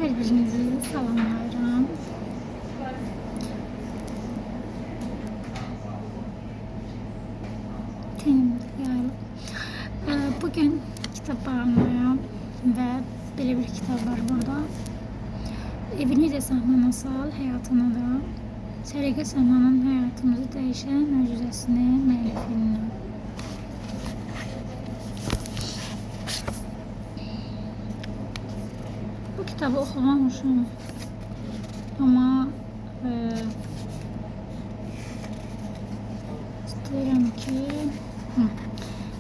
Hər birinizi salamlayıram. Tenim yayılıb. Bugün kitap bağımlıyam və belə bir kitab var burada. Evini də səhnənə sal, həyatını da. Səliqə Səmanın həyatımızı dəyişən möcüzəsini müəllifindən. Bu kitabı oxumamışım, amma istəyirəm ki,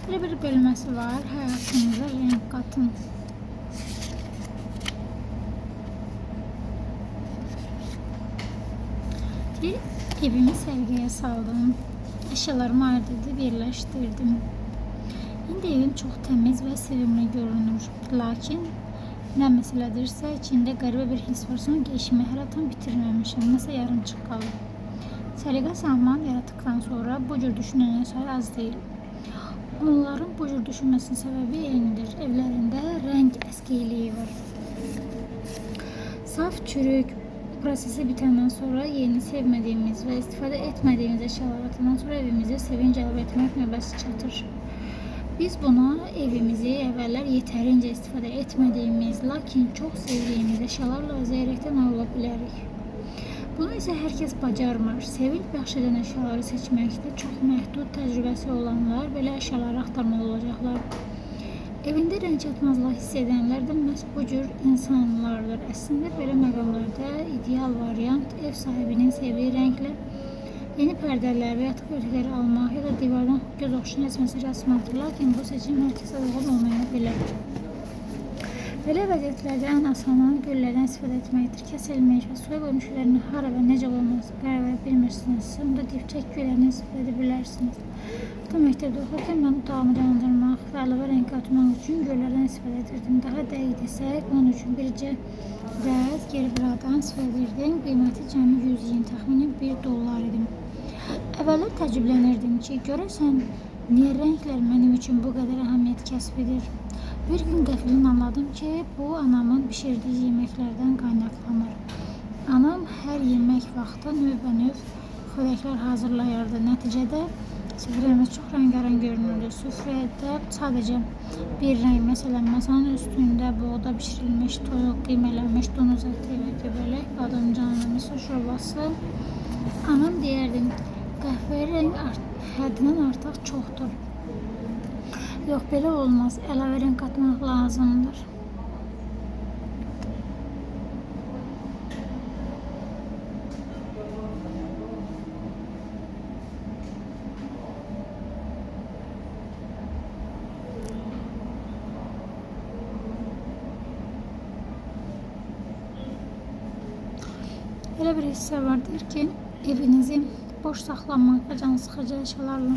belə bir bölməsi var, həyatımıza renk qatın. Evimi sərgiyə saldım, əşyalarımı ayırt edib yerləşdirdim. İndi evim çox təmiz və sevimli görünür, lakin nə məsələdirsə, içində qəribə bir his var, sanki işimi hələ tam bitirməmişəm, nəsə yarımçıq qalıb. Səliqə Səman yaratdıqdan sonra bu cür düşünən insanlar az deyil. Onların bu cür düşünməsinin səbəbi eynidir, evlərində rəng əskiliyi var. Saf çürük prosesi bitəndən sonra yeni sevmədiyimiz və istifadə etmədiyimiz əşyalar atılan sonra evimizə sevinc əldə etmək növbəsi çatır. Biz buna evimizi əvvəllər yetərincə istifadə etmədiyimiz, lakin çox sevdiyimiz əşyalarla zəyrəkdən ayrıla bilərik. Bunu isə hər kəs bacarmır. Sevinç bəxş edən əşyaları seçməkdə çox məhdud təcrübəsi olanlar belə əşyaları axtarmalı olacaqlar. Evində rəng çatmazlığı hiss edənlər də məhz bu cür insanlardır. Əslində belə məqamlarda ideal variant ev sahibinin sevdiyi rənglə yeni pərdələr və yataq örtükləri almaq ya da divardan göz oxşayan əsməsi rəsmidir. Lakin bu seçim hər kəsə uyğun olmaya bilər. Belə vəziyyətlərdə ən asanı güllərdən istifadə etməkdir. Kəsilmiş və suya qoymuş güllərin hara və necə qoyulması qərar verə bilmirsinizsə, onda dipçək güllərini istifadə edə bilərsiniz. Hatta məktəbdə oxurkən mən otağımı candırmaq və əlavə rəng atmaq üçün güllərdən istifadə edirdim. Daha dəqiq desək, onun üçün bircə rəz geri buradan istifadə edirdim. Qiyməti cəmi 100 yen, təxminən $1 idi. Əvvəllər təəccüblənirdim ki, görəsən niyə rənglər mənim üçün bu qədər əhəmiyyət kəsb edir? Bir gün qəfildən anladım ki, bu anamın bişirdiyi yeməklərdən qaynaqlanır. Anam hər yemək vaxtı növbənöv xörəklər hazırlayırdı. Nəticədə süfrəmiz çox rəngarəng görünürdü. Süfrədə sadəcə bir rəng, məsələn, masanın üstündə buğda bişirilmiş, toyuq, qiymələnmiş donuz əti və göbələk, badımcanlı, misir şorbası. Anam deyərdi, qəhvəyi rəng həddindən artıq çoxdur. Yox, belə olmaz, əlavə rəng qatmaq lazımdır. Elə bir hissə vardır ki, evinizi boş saxlamaq və can sıxıcı əşyalarla